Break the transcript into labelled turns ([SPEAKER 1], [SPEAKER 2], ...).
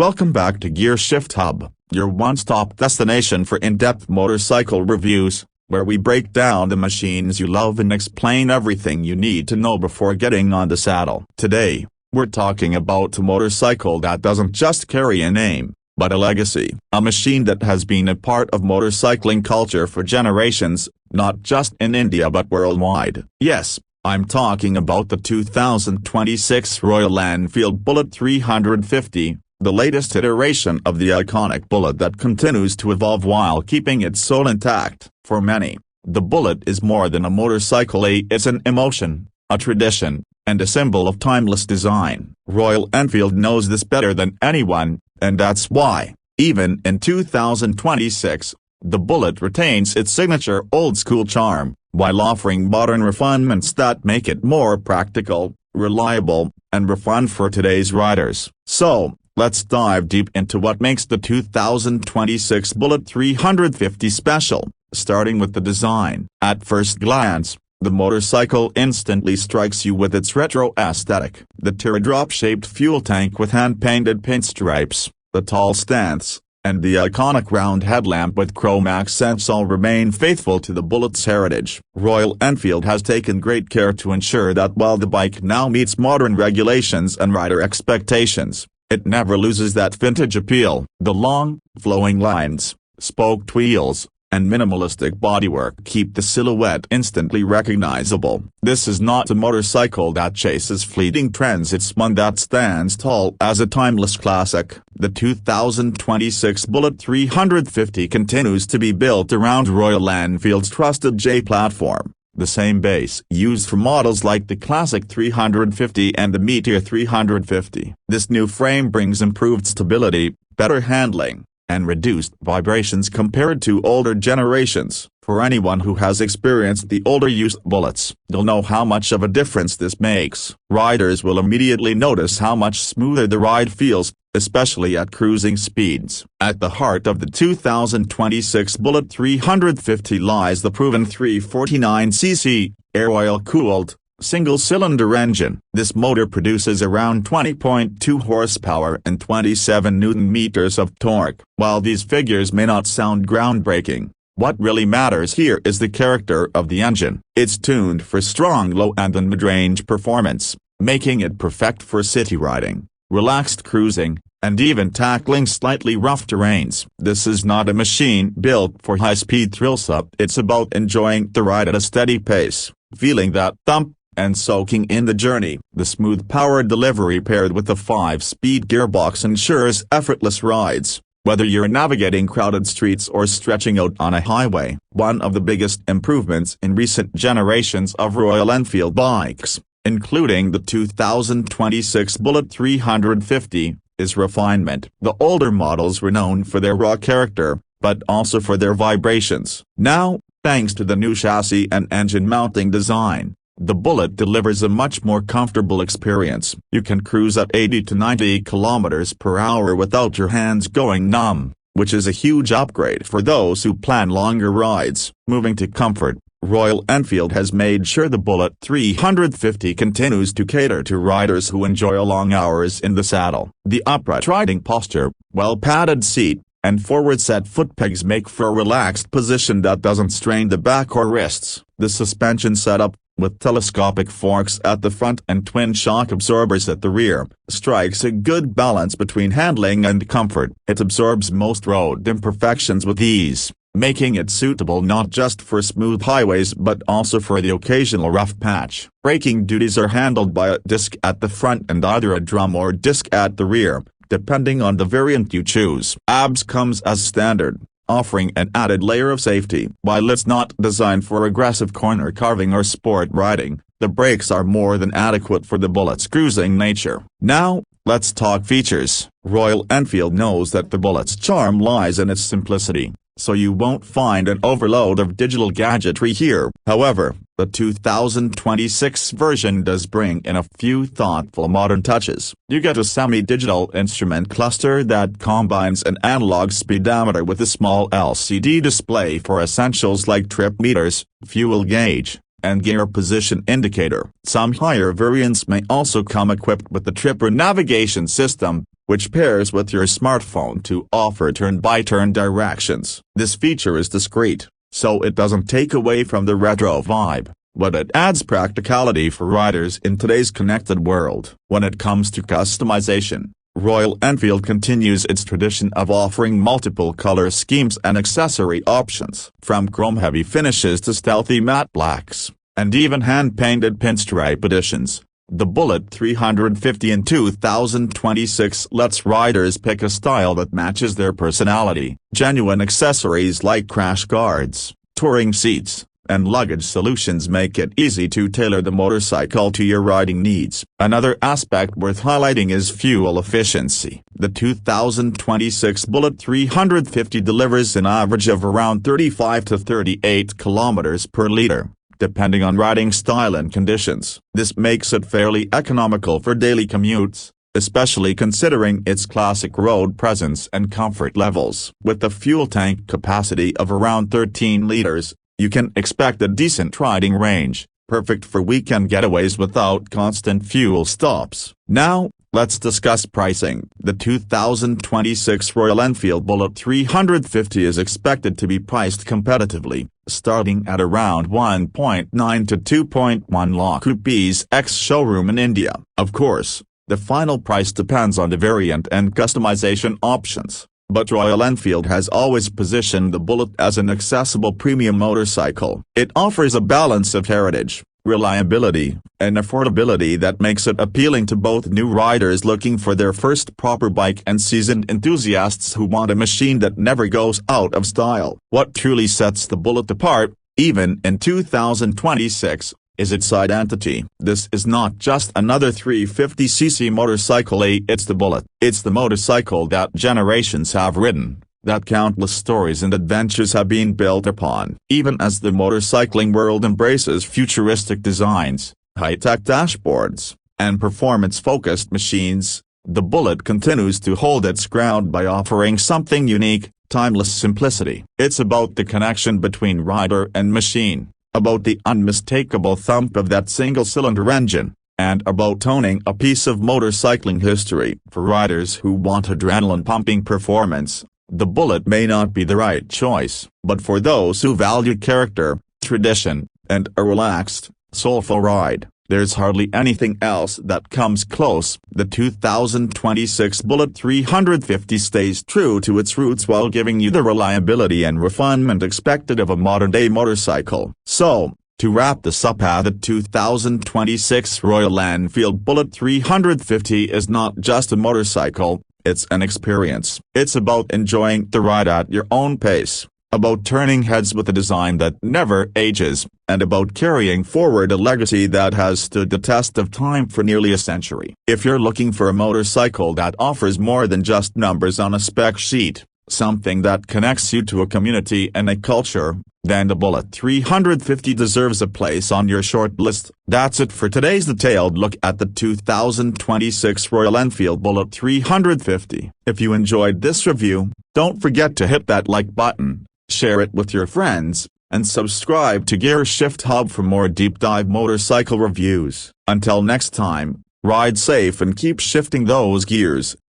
[SPEAKER 1] Welcome back to Gear Shift Hub, your one-stop destination for in-depth motorcycle reviews, where we break down the machines you love and explain everything you need to know before getting on the saddle. Today, we're talking about a motorcycle that doesn't just carry a name, but a legacy. A machine that has been a part of motorcycling culture for generations, not just in India but worldwide. Yes, I'm talking about the 2026 Royal Enfield Bullet 350. The latest iteration of the iconic Bullet that continues to evolve while keeping its soul intact. For many, the Bullet is more than a motorcycle, it's an emotion, a tradition, and a symbol of timeless design. Royal Enfield knows this better than anyone, and that's why, even in 2026, the Bullet retains its signature old-school charm, while offering modern refinements that make it more practical, reliable, and refined for today's riders. So, let's dive deep into what makes the 2026 Bullet 350 special, starting with the design. At first glance, the motorcycle instantly strikes you with its retro aesthetic. The teardrop-shaped fuel tank with hand-painted pinstripes, the tall stance, and the iconic round headlamp with chrome accents all remain faithful to the Bullet's heritage. Royal Enfield has taken great care to ensure that while the bike now meets modern regulations and rider expectations, it never loses that vintage appeal. The long, flowing lines, spoked wheels, and minimalistic bodywork keep the silhouette instantly recognizable. This is not a motorcycle that chases fleeting trends, it's one that stands tall as a timeless classic. The 2026 Bullet 350 continues to be built around Royal Enfield's trusted J platform, the same base used for models like the Classic 350 and the Meteor 350. This new frame brings improved stability, better handling, and reduced vibrations compared to older generations. For anyone who has experienced the older used Bullets, they'll know how much of a difference this makes. Riders will immediately notice how much smoother the ride feels, especially at cruising speeds. At the heart of the 2026 Bullet 350 lies the proven 349cc, air-oil-cooled, single-cylinder engine. This motor produces around 20.2 horsepower and 27 newton-meters of torque. While these figures may not sound groundbreaking, what really matters here is the character of the engine. It's tuned for strong low and mid-range performance, making it perfect for city riding, relaxed cruising, and even tackling slightly rough terrains. This is not a machine built for high-speed thrills. It's about enjoying the ride at a steady pace, feeling that thump, and soaking in the journey. The smooth power delivery paired with the 5-speed gearbox ensures effortless rides, whether you're navigating crowded streets or stretching out on a highway. One of the biggest improvements in recent generations of Royal Enfield bikes, including the 2026 Bullet 350, is refinement. The older models were known for their raw character, but also for their vibrations. Now, thanks to the new chassis and engine mounting design, the Bullet delivers a much more comfortable experience. You can cruise at 80 to 90 kilometers per hour without your hands going numb, which is a huge upgrade for those who plan longer rides. Moving to comfort, Royal Enfield has made sure the Bullet 350 continues to cater to riders who enjoy long hours in the saddle. The upright riding posture, well-padded seat, and forward-set foot pegs make for a relaxed position that doesn't strain the back or wrists. The suspension setup, with telescopic forks at the front and twin shock absorbers at the rear, strikes a good balance between handling and comfort. It absorbs most road imperfections with ease, making it suitable not just for smooth highways but also for the occasional rough patch. Braking duties are handled by a disc at the front and either a drum or disc at the rear, depending on the variant you choose. ABS comes as standard, offering an added layer of safety. While it's not designed for aggressive corner carving or sport riding, the brakes are more than adequate for the Bullet's cruising nature. Now, let's talk features. Royal Enfield knows that the Bullet's charm lies in its simplicity, so you won't find an overload of digital gadgetry here. However, the 2026 version does bring in a few thoughtful modern touches. You get a semi-digital instrument cluster that combines an analog speedometer with a small LCD display for essentials like trip meters, fuel gauge, and gear position indicator. Some higher variants may also come equipped with the Tripper navigation system, which pairs with your smartphone to offer turn-by-turn directions. This feature is discreet, so it doesn't take away from the retro vibe, but it adds practicality for riders in today's connected world. When it comes to customization, Royal Enfield continues its tradition of offering multiple color schemes and accessory options. From chrome-heavy finishes to stealthy matte blacks, and even hand-painted pinstripe editions, the Bullet 350 in 2026 lets riders pick a style that matches their personality. Genuine accessories like crash guards, touring seats, and luggage solutions make it easy to tailor the motorcycle to your riding needs. Another aspect worth highlighting is fuel efficiency. The 2026 Bullet 350 delivers an average of around 35 to 38 kilometers per liter, depending on riding style and conditions. This makes it fairly economical for daily commutes, especially considering its classic road presence and comfort levels. With a fuel tank capacity of around 13 liters, you can expect a decent riding range, perfect for weekend getaways without constant fuel stops. Now, let's discuss pricing. The 2026 Royal Enfield Bullet 350 is expected to be priced competitively, starting at around 1.9 to 2.1 lakh rupees ex-showroom in India. Of course, the final price depends on the variant and customization options, but Royal Enfield has always positioned the Bullet as an accessible premium motorcycle. It offers a balance of heritage, reliability, and affordability that makes it appealing to both new riders looking for their first proper bike and seasoned enthusiasts who want a machine that never goes out of style. What truly sets the Bullet apart, even in 2026, is its identity. This is not just another 350cc motorcycle, it's the Bullet. It's the motorcycle that generations have ridden, that countless stories and adventures have been built upon. Even as the motorcycling world embraces futuristic designs, high-tech dashboards, and performance-focused machines, the Bullet continues to hold its ground by offering something unique, timeless simplicity. It's about the connection between rider and machine, about the unmistakable thump of that single-cylinder engine, and about owning a piece of motorcycling history. For riders who want adrenaline-pumping performance, the Bullet may not be the right choice. But for those who value character, tradition, and a relaxed, soulful ride, there's hardly anything else that comes close. The 2026 Bullet 350 stays true to its roots while giving you the reliability and refinement expected of a modern-day motorcycle. So, to wrap this up, the 2026 Royal Enfield Bullet 350 is not just a motorcycle, it's an experience. It's about enjoying the ride at your own pace, about turning heads with a design that never ages, and about carrying forward a legacy that has stood the test of time for nearly a century. If you're looking for a motorcycle that offers more than just numbers on a spec sheet, something that connects you to a community and a culture, then the Bullet 350 deserves a place on your short list. That's it for today's detailed look at the 2026 Royal Enfield Bullet 350. If you enjoyed this review, don't forget to hit that like button, share it with your friends, and subscribe to Gear Shift Hub for more deep dive motorcycle reviews. Until next time, ride safe and keep shifting those gears.